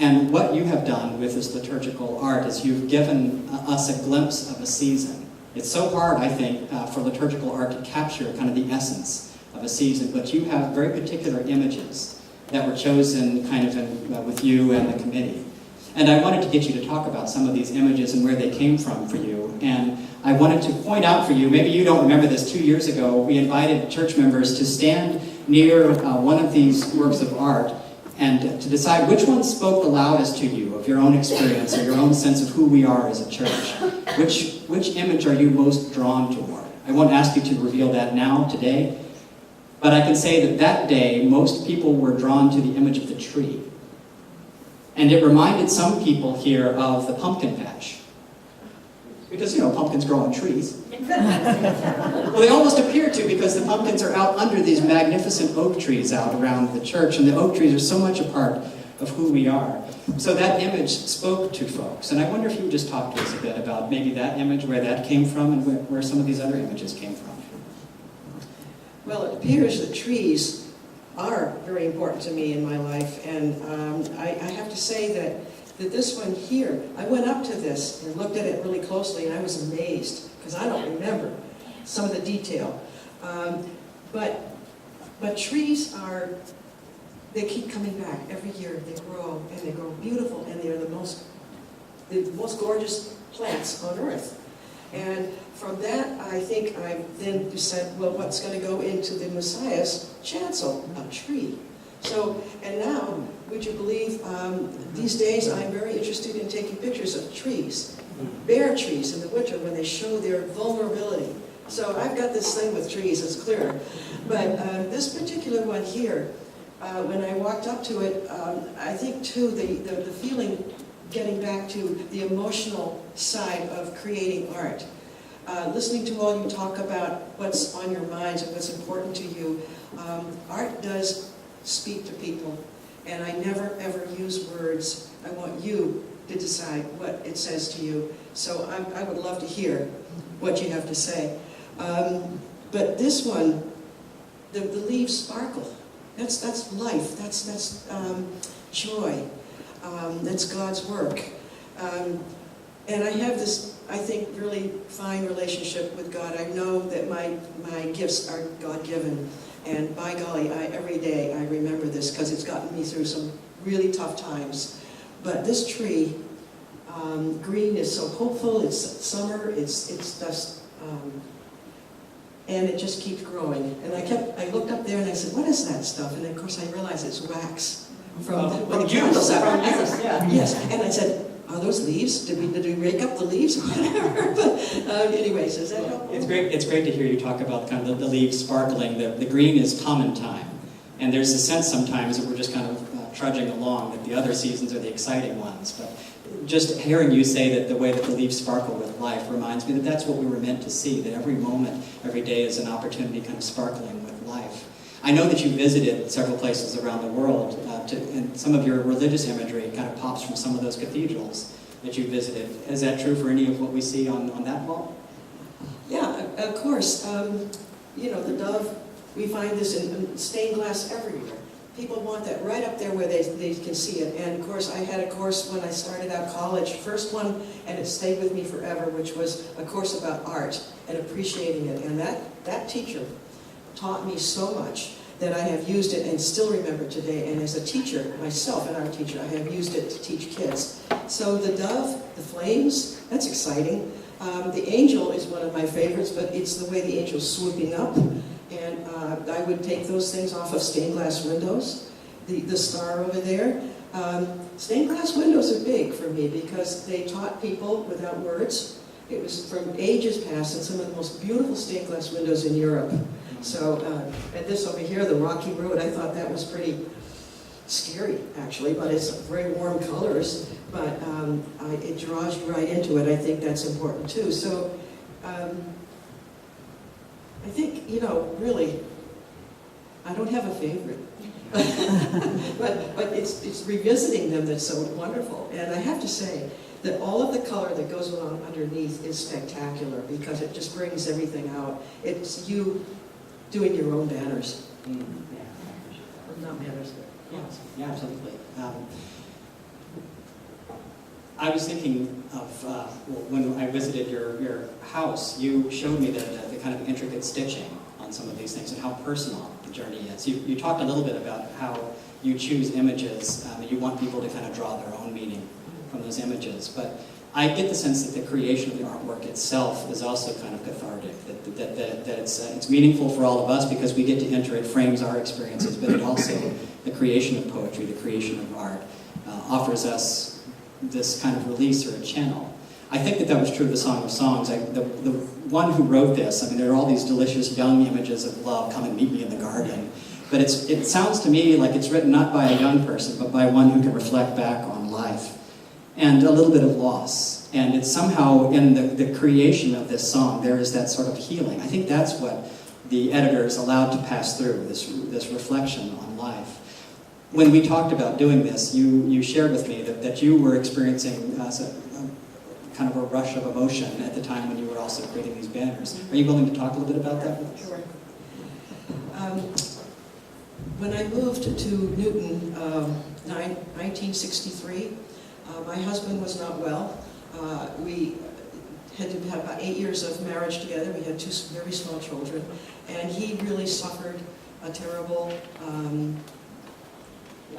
And what you have done with this liturgical art is you've given us a glimpse of a season. It's so hard, I think, for liturgical art to capture kind of the essence of a season, but you have very particular images that were chosen kind of with you and the committee. And I wanted to get you to talk about some of these images and where they came from for you. And I wanted to point out for you, maybe you don't remember this, 2 years ago, we invited church members to stand near one of these works of art and to decide which one spoke the loudest to you of your own experience or your own sense of who we are as a church. Which image are you most drawn toward? I won't ask you to reveal that now, today, but I can say that that day, most people were drawn to the image of the tree. And it reminded some people here of the pumpkin patch. Because, pumpkins grow on trees. Well, they almost appear to, because the pumpkins are out under these magnificent oak trees out around the church, and the oak trees are so much a part of who we are. So that image spoke to folks, and I wonder if you would just talk to us a bit about maybe that image, where that came from, and where some of these other images came from. Well, it appears that trees are very important to me in my life, and I have to say that this one here, I went up to this and looked at it really closely, and I was amazed, because I don't remember some of the detail. But trees they keep coming back every year. They grow, and they grow beautiful, and they're the most gorgeous plants on earth. And from that, I think I then said, well, what's going to go into the Messiah's chancel? A tree. So, and now, would you believe, these days I'm very interested in taking pictures of trees, bare trees in the winter when they show their vulnerability. So I've got this thing with trees, it's clear. But this particular one here, when I walked up to it, I think too, the feeling, getting back to the emotional side of creating art. Listening to all you talk about what's on your minds and what's important to you, art does speak to people, and I never ever use words. I want you to decide what it says to you. So I would love to hear what you have to say. But this one, the leaves sparkle. That's life. That's joy. That's God's work. And I have this, I think, really fine relationship with God. I know that my gifts are God-given. And by golly, every day I remember this, because it's gotten me through some really tough times. But this tree, green, is so hopeful. It's summer. It's just, and it just keeps growing. And I looked up there and I said, what is that stuff? And of course I realized it's wax from the candles out. Yes. And I said, are those leaves? Did we rake up the leaves or whatever? But anyways, is that helpful? It's great to hear you talk about kind of the leaves sparkling. The green is common time. And there's a sense sometimes that we're just kind of trudging along, that the other seasons are the exciting ones. But just hearing you say that the way that the leaves sparkle with life reminds me that that's what we were meant to see, that every moment, every day is an opportunity kind of sparkling with life. I know that you visited several places around the world, and some of your religious imagery kind of pops from some of those cathedrals that you visited. Is that true for any of what we see on that wall? Yeah, of course. The dove, we find this in stained glass everywhere. People want that right up there where they can see it. And of course, I had a course when I started out college, first one, and it stayed with me forever, which was a course about art and appreciating it. And that teacher taught me so much that I have used it and still remember today. And as a teacher, myself, an art teacher, I have used it to teach kids. So the dove, the flames, that's exciting. The angel is one of my favorites, but it's the way the angel's swooping up. And I would take those things off of stained glass windows. The star over there. Stained glass windows are big for me because they taught people without words. It was from ages past, and some of the most beautiful stained glass windows in Europe. So, and this over here, the rocky road, I thought that was pretty scary, actually, but it's very warm colors, but it draws you right into it. I think that's important, too. So, I think, really, I don't have a favorite. but it's revisiting them that's so wonderful. And I have to say that all of the color that goes along underneath is spectacular because it just brings everything out. It's you doing your own banners. Yeah. Not banners, but yeah, absolutely. I was thinking of when I visited your house, you showed me the kind of intricate stitching on some of these things and how personal the journey is. You talked a little bit about how you choose images and you want people to kind of draw their own meaning from those images. But I get the sense that the creation of the artwork itself is also kind of cathartic, that it's meaningful for all of us because we get to enter, it frames our experiences, but it also, the creation of poetry, the creation of art, offers us this kind of release or a channel. I think that was true of the Song of Songs. The one who wrote this, I mean, there are all these delicious young images of love, come and meet me in the garden. But it sounds to me like it's written not by a young person, but by one who can reflect back on life and a little bit of loss. And it's somehow in the creation of this song, there is that sort of healing. I think that's what the editor is allowed to pass through, this reflection on life. When we talked about doing this, you shared with me that you were experiencing kind of a rush of emotion at the time when you were also creating these banners. Are you willing to talk a little bit about that? Sure. When I moved to Newton, 1963, my husband was not well. We had to have about 8 years of marriage together. We had 2 very small children, and he really suffered a terrible,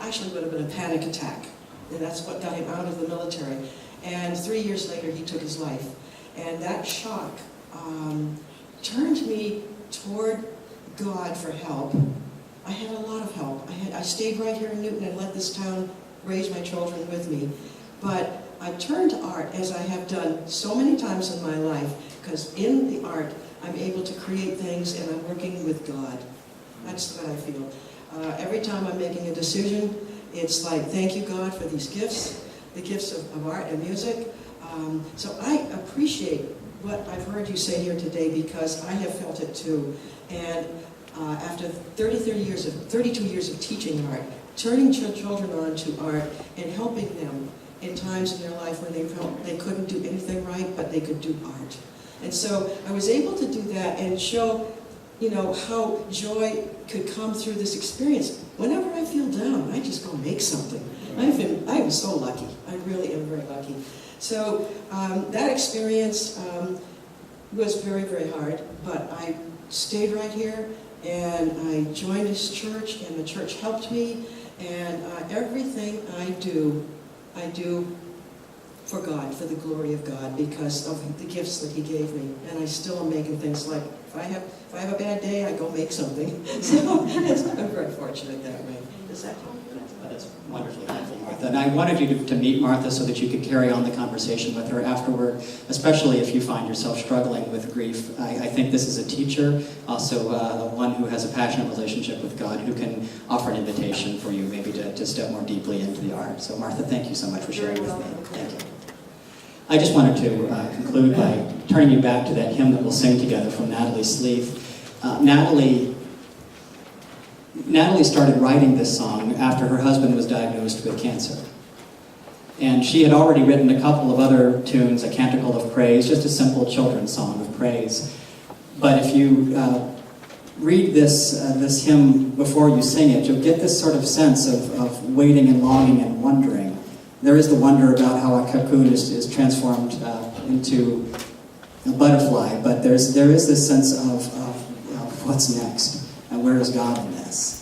actually would have been a panic attack, and that's what got him out of the military. And 3 years later, he took his life. And that shock turned me toward God for help. I had a lot of help. I stayed right here in Newton and let this town raise my children with me. But I turned to art, as I have done so many times in my life, because in the art, I'm able to create things and I'm working with God. That's what I feel. Every time I'm making a decision, it's like, thank you, God, for these gifts, the gifts of art and music. So I appreciate what I've heard you say here today because I have felt it too. And after 32 years of teaching art, turning children on to art and helping them in times in their life when they felt they couldn't do anything right, but they could do art. And so I was able to do that and show, how joy could come through this experience. Whenever I feel down, I just go make something. I am so lucky. I really am very lucky. So that experience was very, very hard, but I stayed right here and I joined this church and the church helped me, and everything I do for God, for the glory of God, because of the gifts that He gave me. And I still am making things like, if I have a bad day, I go make something. So I'm very fortunate that way. Does that help? That's wonderfully helpful, Martha. And I wanted you to meet Martha so that you could carry on the conversation with her afterward, especially if you find yourself struggling with grief. I think this is a teacher, also one who has a passionate relationship with God, who can offer an invitation for you maybe to step more deeply into the art. So Martha, thank you so much for sharing with me. Thank you. I just wanted to conclude by turning you back to that hymn that we'll sing together from Natalie Sleeth. Natalie started writing this song after her husband was diagnosed with cancer. And she had already written a couple of other tunes, a canticle of praise, just a simple children's song of praise. But if you read this hymn before you sing it, you'll get this sort of sense of waiting and longing and wondering. There is the wonder about how a cocoon is transformed into a butterfly, but there is this sense of what's next and where is God in this.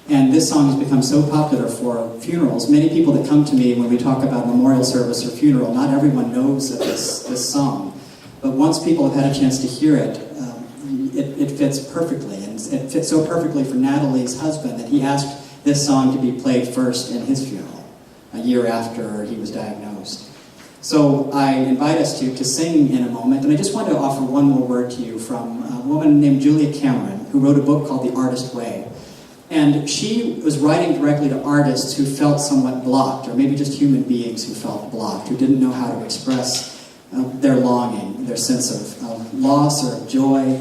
And this song has become so popular for funerals. Many people that come to me when we talk about memorial service or funeral, not everyone knows of this song. But once people have had a chance to hear it, it fits perfectly. And it fits so perfectly for Natalie's husband that he asked this song to be played first in his funeral, a year after he was diagnosed. So I invite us to sing in a moment, and I just want to offer one more word to you from a woman named Julia Cameron, who wrote a book called The Artist Way. And she was writing directly to artists who felt somewhat blocked, or maybe just human beings who felt blocked, who didn't know how to express their longing, their sense of loss or of joy.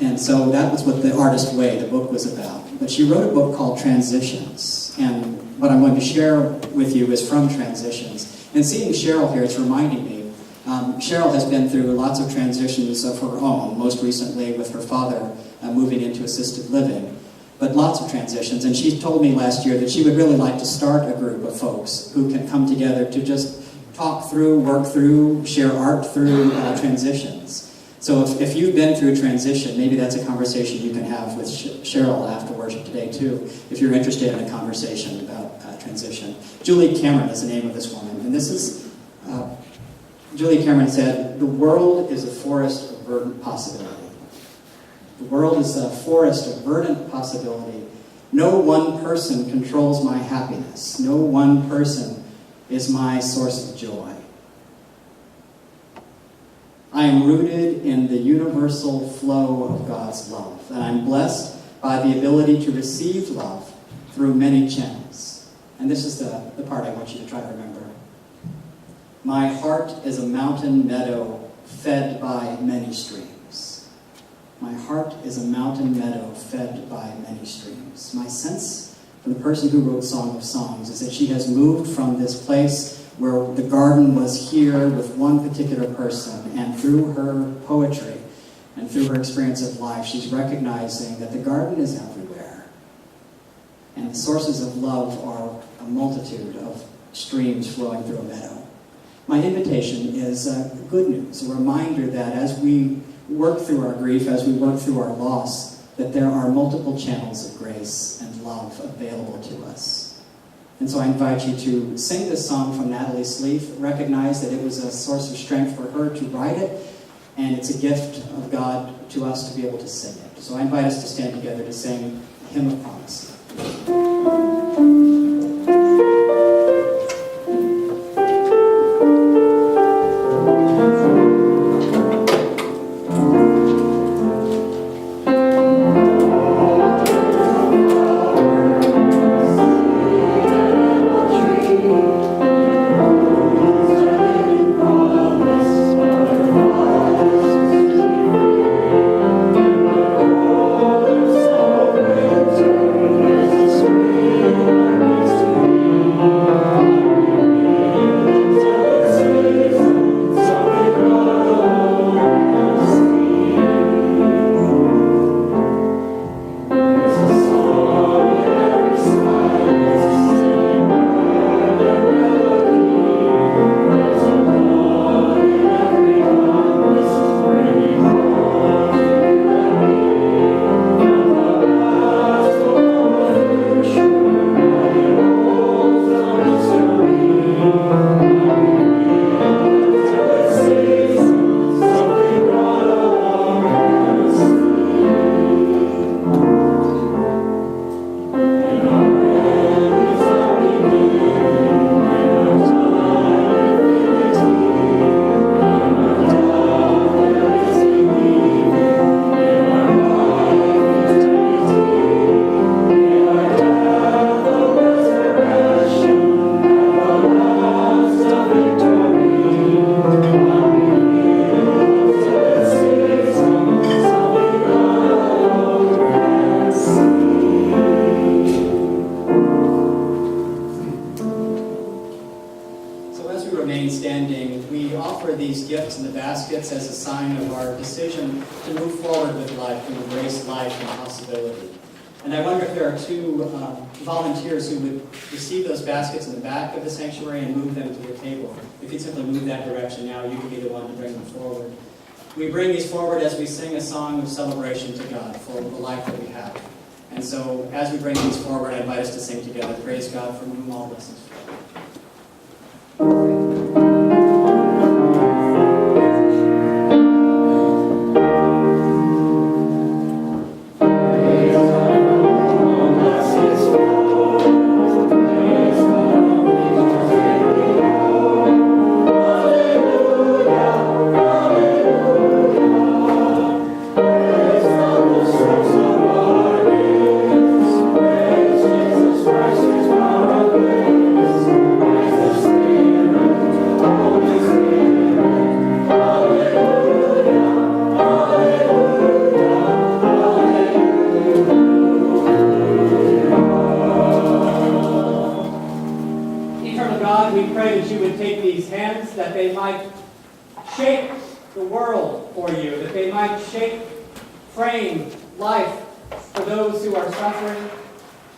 And so that was what The Artist Way, the book, was about. But she wrote a book called Transitions, and what I'm going to share with you is from Transitions. And seeing Cheryl here, it's reminding me, Cheryl has been through lots of transitions of her own, most recently with her father moving into assisted living, but lots of transitions. And she told me last year that she would really like to start a group of folks who can come together to just talk through, work through, share art through transitions. So if you've been through a transition, maybe that's a conversation you can have with Cheryl after worship today too, if you're interested in a conversation about transition. Julie Cameron is the name of this woman, and this is, Julie Cameron said, "The world is a forest of verdant possibility. The world is a forest of verdant possibility. No one person controls my happiness. No one person is my source of joy. I am rooted in the universal flow of God's love, and I'm blessed by the ability to receive love through many channels." And this is the part I want you to try to remember. "My heart is a mountain meadow fed by many streams." My heart is a mountain meadow fed by many streams. My sense from the person who wrote Song of Songs is that she has moved from this place where the garden was here with one particular person, and through her poetry and through her experience of life, she's recognizing that the garden is everywhere. And the sources of love are a multitude of streams flowing through a meadow. My invitation is good news, a reminder that as we work through our grief, as we work through our loss, that there are multiple channels of grace and love available to us. And so I invite you to sing this song from Natalie Sleeth. Recognize that it was a source of strength for her to write it, and it's a gift of God to us to be able to sing it. So I invite us to stand together to sing a hymn of promise. As a sign of our decision to move forward with life, to embrace life and possibility. And I wonder if there are two volunteers who would receive those baskets in the back of the sanctuary and move them to the table. If you'd simply move that direction now, you could be the one to bring them forward. We bring these forward as we sing a song of celebration to God for the life that we have. And so as we bring these forward, I invite us to sing together, Praise God from whom all blessings flow.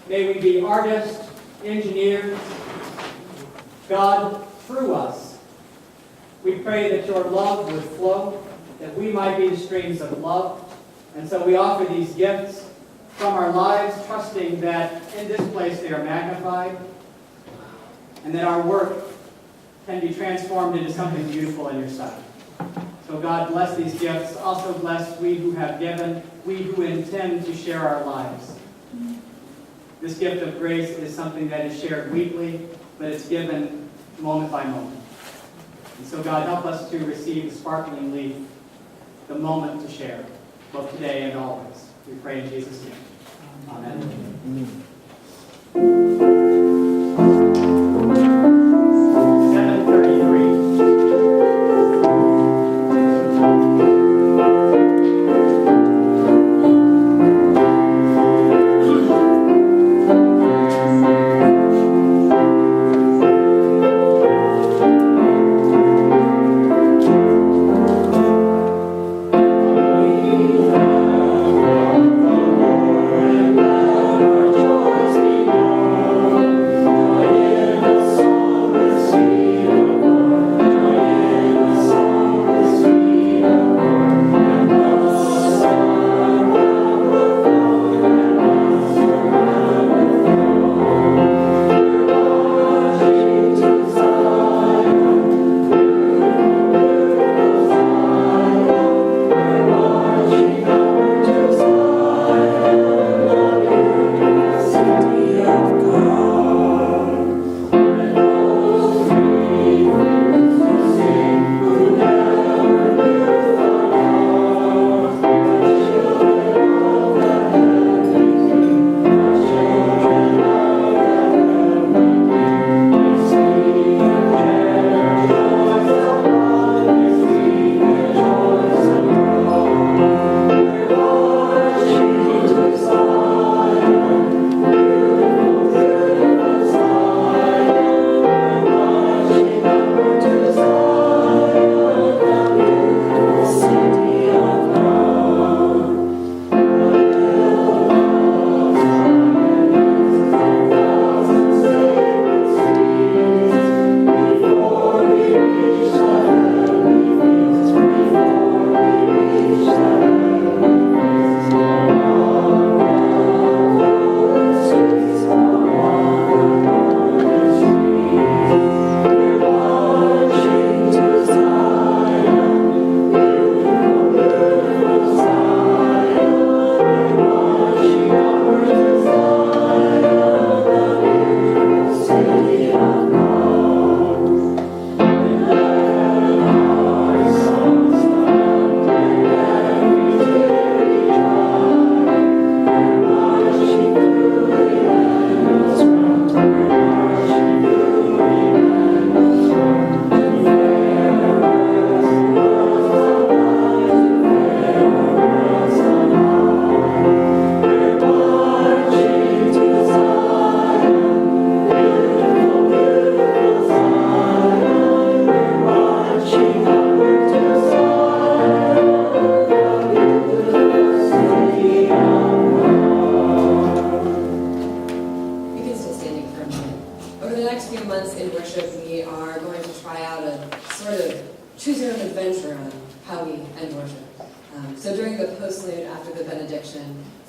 May we be artists, engineers. God, through us, We pray that your love would flow, that we might be the streams of love. And so we offer these gifts from our lives, trusting that in this place they are magnified, and that our work can be transformed into something beautiful in your sight. So God, bless these gifts. Also bless we who have given, we who intend to share our lives. This gift of grace is something that is shared weekly, but it's given moment by moment. And so God, help us to receive the sparkling leaf, the moment to share, both today and always. We pray in Jesus' name. Amen. 7:33.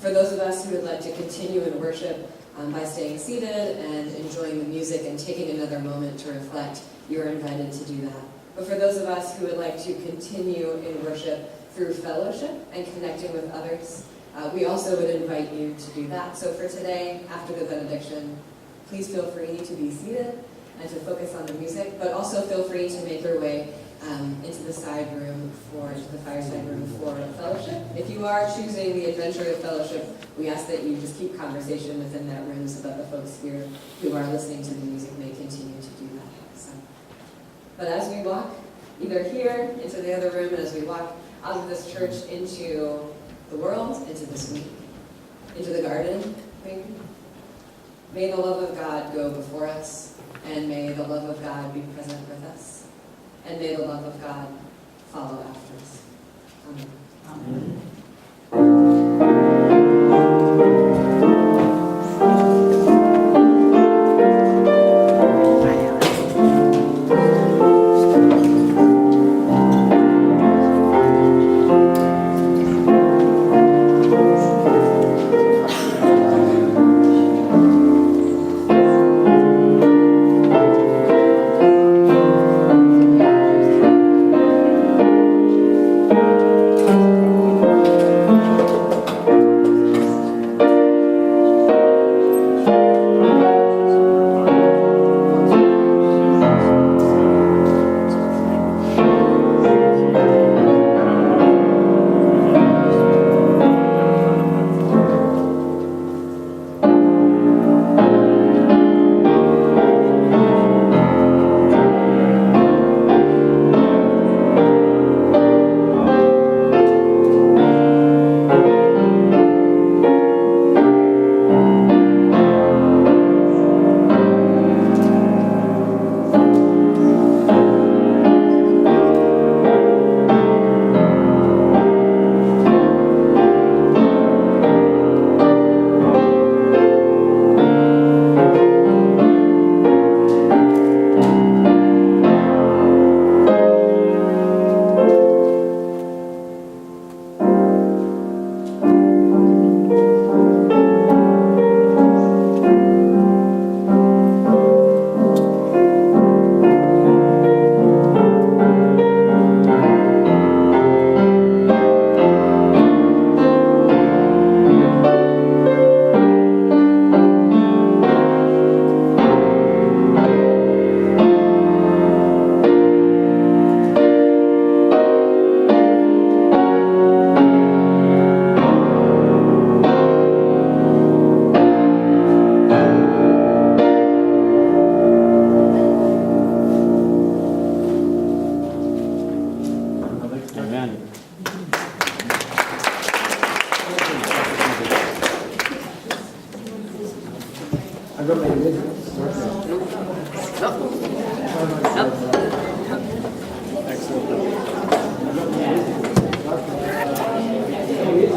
For those of us who would like to continue in worship by staying seated and enjoying the music and taking another moment to reflect, you are invited to do that. But for those of us who would like to continue in worship through fellowship and connecting with others, we also would invite you to do that. So for today, after the benediction, please feel free to be seated and to focus on the music, but also feel free to make your way into the fireside room for fellowship. If you are choosing the adventure of fellowship, we ask that you just keep conversation within that room so that the folks here who are listening to the music may continue to do that. So, but as we walk either here into the other room and as we walk out of this church into the world, into this week, into the garden, maybe, may the love of God go before us, and may the love of God be present with us, and may the love of God follow after us. Amen. Amen.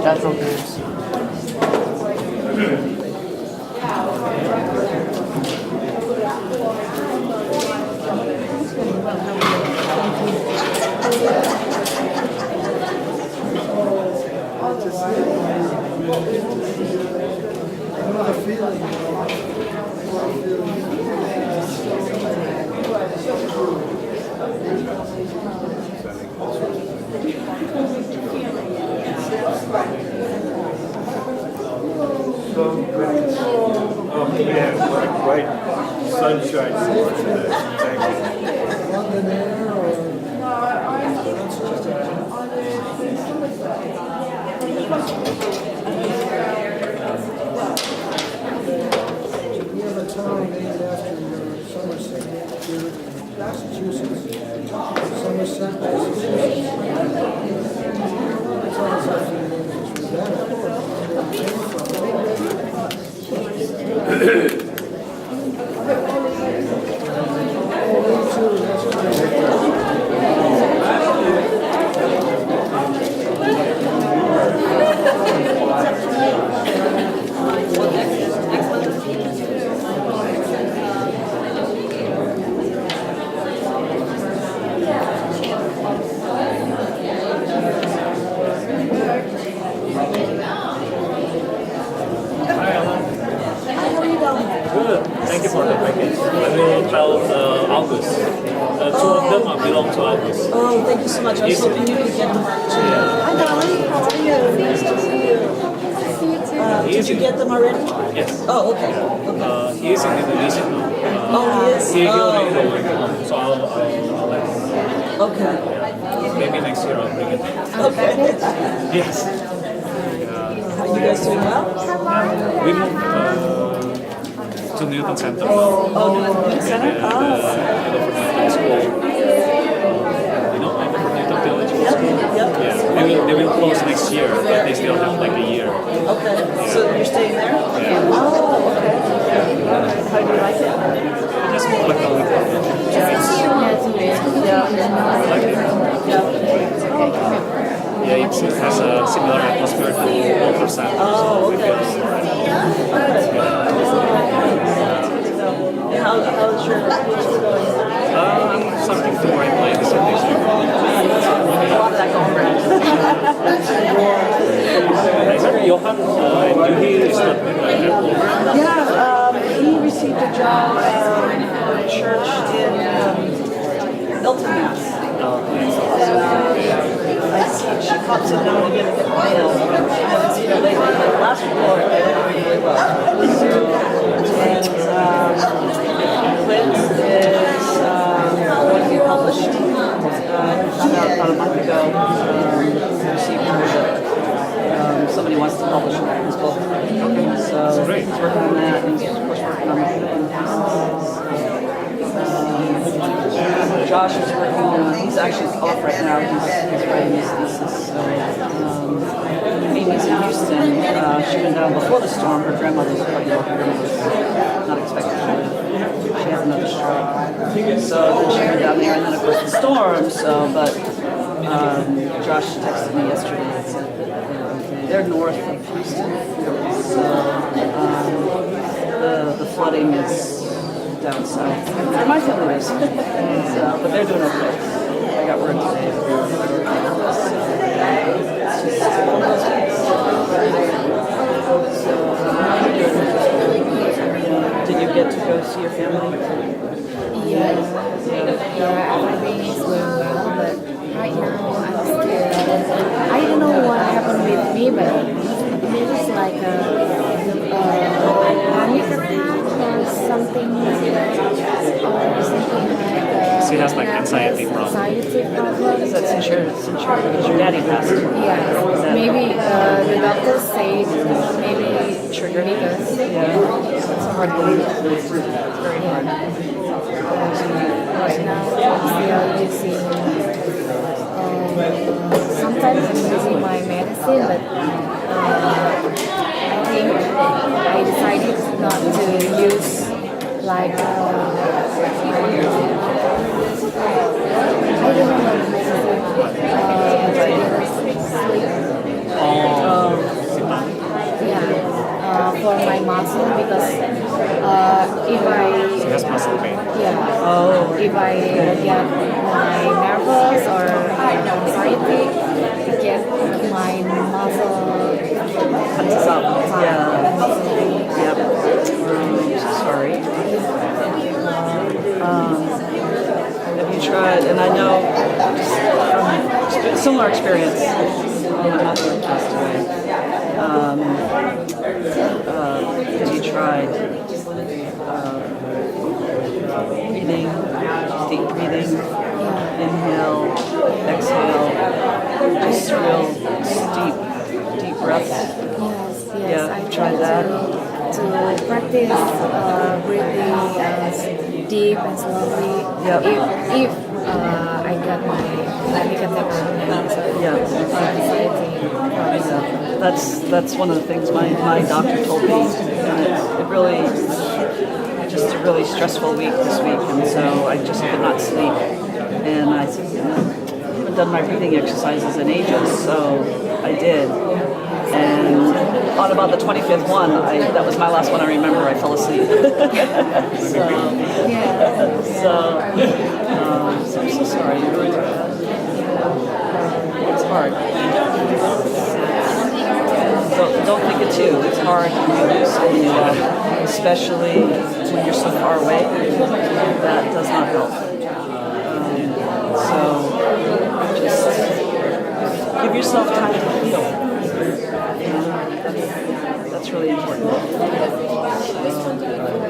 That's okay. Oh, yeah, bright sunshine for today. Thank you. We have a town named after Somerset, here in Massachusetts. Somerset, Massachusetts. That's all it's actually named, just for Oh, me too, that's Good. Thank you for the package. I will tell August. Two of them belong to August. Oh, thank you so much. I was hoping you could get them. Hi, Dolly. How are you? Nice to see you. Did you get them already? Yes. Oh, okay. Okay. He is in Indonesia now. Oh, he is? He will Oh. make it home, so I'll let him. Okay. Maybe next year I'll bring it. Okay. Yes. Are you guys doing well? We moved to Newton Center. Oh, Newton Center? And, Oh. for Newton School. Newton Theology School. Yep. Yeah. They will close next year, but they still have like a year. Okay. So you're staying there? Yeah. Oh, okay. How do you like it? Just more like a Yeah. yeah, it has a similar atmosphere to Walter Center. Oh, okay. How's your school going? I'm starting to write my dissertation. A lot of that going around. I heard Johan and Juhi is not like that. Yeah, he received a job at a church in Milton, Mass. I see she pops in now and again to get mail. I haven't seen her lately. But last report, I did really well. And Quiz is going to be published. Found out about a month ago. Received word that somebody wants to publish his book. So Great. he's working on that, and he's of course working on the film. Josh is working on, he's actually off right now, he's writing his thesis. So, Amy's in Houston, she went down before the storm, her grandmother's pregnant, her grandmother's not expected to, she had another stroke. So then she went down there, and then of course the storm, so, but Josh texted me yesterday and said that they're north of Houston, so the flooding is down south. For my family is, but they're doing okay. I got word today. Did you get to go see your family? Everything is going well, but right now I'm still, I don't know what happened with me, but it is like a panic attack or something like She has like anxiety problems. anxiety problem. Is that since your daddy passed? Yeah, maybe the doctor said maybe Triggered it? because It's a hard one. It's very hard. right now I'm still using, sometimes I'm using my medicine, but I think I decided not to use like get my nervous or anxiety, get my muscle Tenses up. Yeah. Yep. So sorry. Have you tried, and I know from similar experience, my mother passed away. Have you tried breathing, deep breathing, inhale, exhale, just real deep breaths? Yes, Yeah, I try that. to practice breathing deep and slowly. Yep. If I got my panic attack or Yeah. anxiety. That's one of the things my doctor told me. It really, just a really stressful week this week, and so I just could not sleep. And I said, I haven't done my breathing exercises in ages, so I did. And on about the 25th one, that was my last one I remember, I fell asleep. So I'm so sorry. You're going through that. It's hard. Don't think it too. It's hard when you lose somebody you love, especially when you're so far away. That does not help. So just give yourself time to heal. That's really important.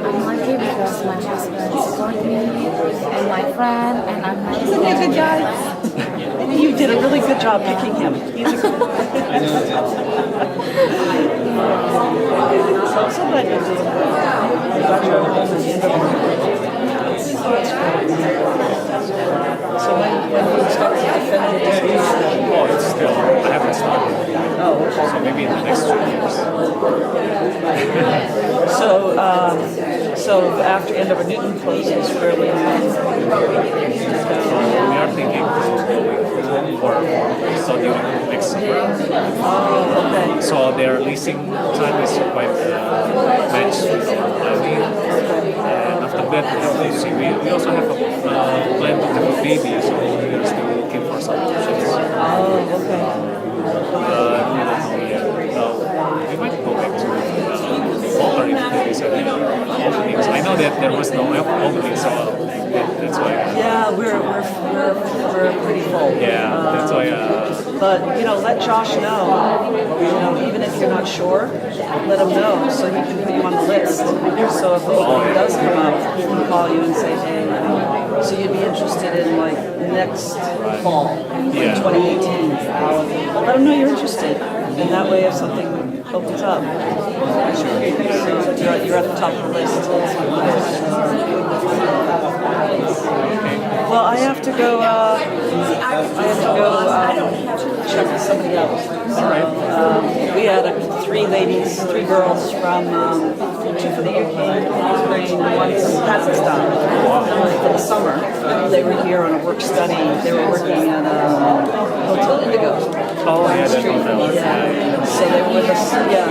I'm lucky because my husband supports me and my friend, and I'm not. Isn't he a good guy? You did a really good job picking him. He's a good guy. So glad you're doing well. You got your home at the end of the So when do you start to defend your disease? Oh, it's still, I haven't started. Oh, okay. So maybe in the next 2 years. So after Endeavor Newton closes, where will you? We are thinking for so during next summer. Oh, okay. So their leasing time is quite matched with our planning. And after that, we have to see. We also have a plan to have a baby, so we are still looking for some options. Oh, okay. We don't know yet. We might go back to Boulder if there is any openings. I know that there was no opening, so that's why. Yeah, we're pretty full. Yeah, that's why. But let Josh know. Even if you're not sure, let him know so he can put you on the list. So if the opening does come up, he can call you and say, hey, so you'd be interested in like next fall, 2018. Let him know you're interested, and that way, if something opens up, so you're at the top of the list. Well, I have to go. Check with somebody else. So, we had three girls from 2 for the Ukraine, and 1 from Kazakhstan for the summer. They were here on a work study. They were working at Hotel Indigo. Oh, yeah, that's what that was. Yeah. So they were with us. Yeah,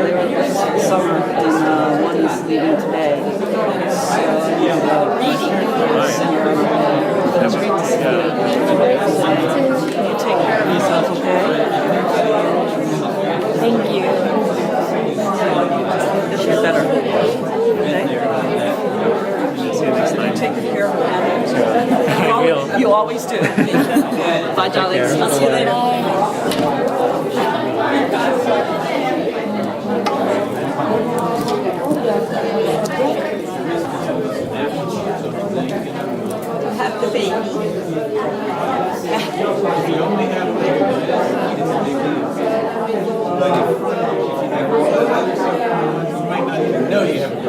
they were with us for the summer, and one is leaving today. So that's great to see you. You take care of yourself, okay? Thank you. You'll get better. Okay? See you next time. Take good care of him. I will. You always do. Bye, darlings. I'll see you later. Have the baby. No, you haven't.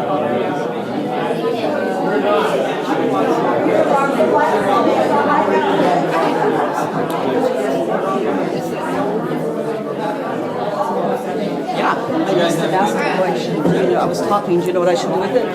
Yeah, I used the basket collection. I was talking. Do you know what I should do with it?